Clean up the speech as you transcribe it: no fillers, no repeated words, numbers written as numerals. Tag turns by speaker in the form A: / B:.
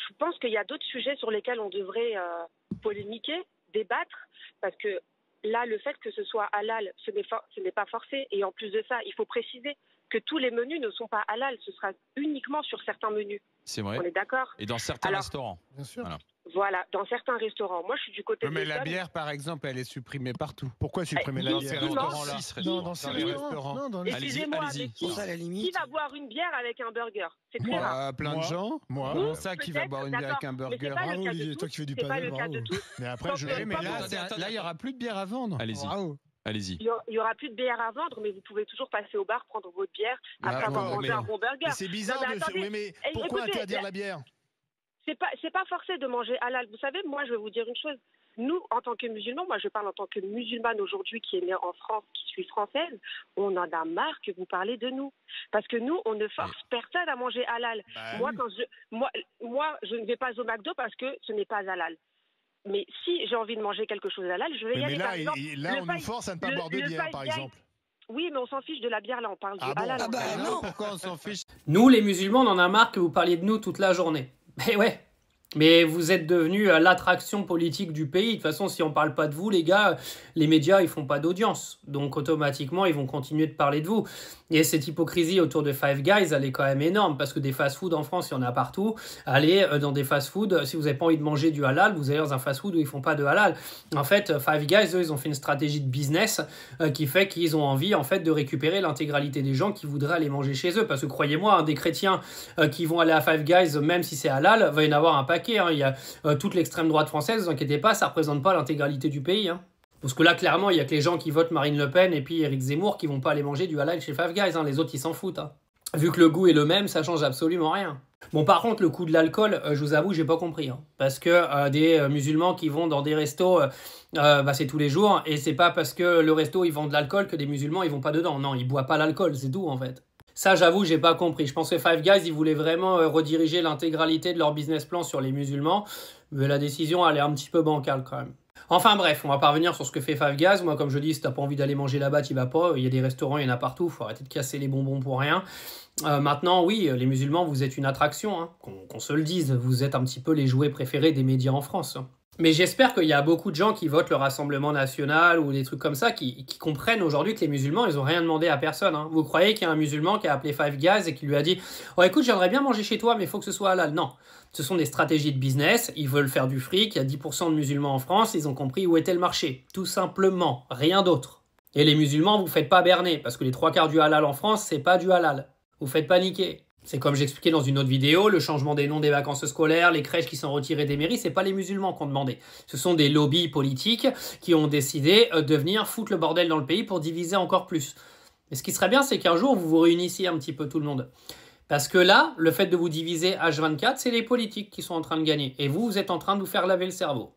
A: je pense qu'il y a d'autres sujets sur lesquels on devrait polémiquer, débattre, parce que là, le fait que ce soit halal, ce n'est pas forcé. Et en plus de ça, il faut préciser que tous les menus ne sont pas halal. Ce sera uniquement sur certains menus.
B: C'est vrai.
A: On est d'accord?
B: Et dans certains restaurants.
C: Bien sûr.
A: Voilà, dans certains restaurants. Moi, je suis du côté de
D: Mais la bière, par exemple, elle est supprimée partout.
C: Pourquoi supprimer la bière
D: dans ces restaurants-là?
C: Non, dans les
A: Excusez-moi,
B: allez-y.
A: qui va boire une bière avec un burger? C'est très rare.
D: Plein de gens.
C: Moi.
D: Comment ça, qui va boire une bière avec un burger?
C: Bravo, Olivier, toi qui fais du
A: C'est pas
C: panel,
A: le cas de
C: bravo.
A: tous.
D: Mais après,
A: Mais
D: là, il n'y aura plus de bière à vendre.
B: Allez-y.
D: Bravo.
B: Allez-y.
A: Il y aura plus de bière à vendre, mais vous pouvez toujours passer au bar, prendre votre bière, après avoir mangé un bon burger.
D: C'est bizarre
A: Non, mais attendez.
D: oui, mais pourquoi interdire la bière?
A: C'est pas forcé de manger halal. Vous savez, moi, je vais vous dire une chose. Nous, en tant que musulmans, moi, je parle en tant que musulmane aujourd'hui qui est née en France, qui suis française, on en a marre que vous parlez de nous. Parce que nous, on ne force personne à manger halal. Moi, je ne vais pas au McDo parce que ce n'est pas halal. Mais si j'ai envie de manger quelque chose halal, je vais y aller.
D: Mais là, on nous force à ne pas boire de bière, par exemple.
A: Oui, mais on s'en fiche de la bière, là, on parle du halal.
D: Ah bah non, pourquoi on s'en fiche?
E: Nous, les musulmans, on en a marre que vous parliez de nous toute la journée. Mais ouais, mais vous êtes devenus l'attraction politique du pays. De toute façon, si on parle pas de vous, les gars, les médias, ils font pas d'audience. Donc, automatiquement, ils vont continuer de parler de vous. Et cette hypocrisie autour de Five Guys, elle est quand même énorme. Parce que des fast-food en France, il y en a partout. Allez dans des fast-food. Si vous n'avez pas envie de manger du halal, vous allez dans un fast-food où ils font pas de halal. En fait, Five Guys, eux, ils ont fait une stratégie de business qui fait qu'ils ont envie, en fait, de récupérer l'intégralité des gens qui voudraient aller manger chez eux. Parce que croyez-moi, des chrétiens qui vont aller à Five Guys, même si c'est halal, va y en avoir un paquet. Il y a toute l'extrême droite française, ne vous inquiétez pas, ça ne représente pas l'intégralité du pays. Parce que là, clairement, il n'y a que les gens qui votent Marine Le Pen et puis Éric Zemmour qui vont pas aller manger du halal chez Five Guys. Les autres, ils s'en foutent. Vu que le goût est le même, ça change absolument rien. Bon, par contre, le coût de l'alcool, je vous avoue, j'ai pas compris. Parce que des musulmans qui vont dans des restos, c'est tous les jours. Et c'est pas parce que le resto, ils vendent de l'alcool que des musulmans, ils vont pas dedans. Non, ils boivent pas l'alcool, c'est tout, en fait. Ça, j'avoue, j'ai pas compris. Je pense que Five Guys, ils voulaient vraiment rediriger l'intégralité de leur business plan sur les musulmans. Mais la décision, elle est un petit peu bancale quand même. Enfin bref, on va pas revenir sur ce que fait Five Guys. Moi, comme je dis, si t'as pas envie d'aller manger là-bas, t'y vas pas. Il y a des restaurants, il y en a partout. Faut arrêter de casser les bonbons pour rien. Maintenant, oui, les musulmans, vous êtes une attraction. Qu'on se le dise. Vous êtes un petit peu les jouets préférés des médias en France. Mais j'espère qu'il y a beaucoup de gens qui votent le Rassemblement National ou des trucs comme ça qui comprennent aujourd'hui que les musulmans, ils ont rien demandé à personne. Vous croyez qu'il y a un musulman qui a appelé Five Guys et qui lui a dit « Oh écoute, j'aimerais bien manger chez toi, mais il faut que ce soit halal. » Non, ce sont des stratégies de business, ils veulent faire du fric, il y a 10% de musulmans en France, ils ont compris où était le marché. Tout simplement, rien d'autre. Et les musulmans, vous faites pas berner, parce que les 3/4 du halal en France, c'est pas du halal. Vous faites paniquer. C'est comme j'expliquais dans une autre vidéo, le changement des noms des vacances scolaires, les crèches qui sont retirées des mairies, c'est pas les musulmans qui ont demandé. Ce sont des lobbies politiques qui ont décidé de venir foutre le bordel dans le pays pour diviser encore plus. Et ce qui serait bien, c'est qu'un jour, vous vous réunissiez un petit peu tout le monde. Parce que là, le fait de vous diviser H24, c'est les politiques qui sont en train de gagner. Et vous êtes en train de vous faire laver le cerveau.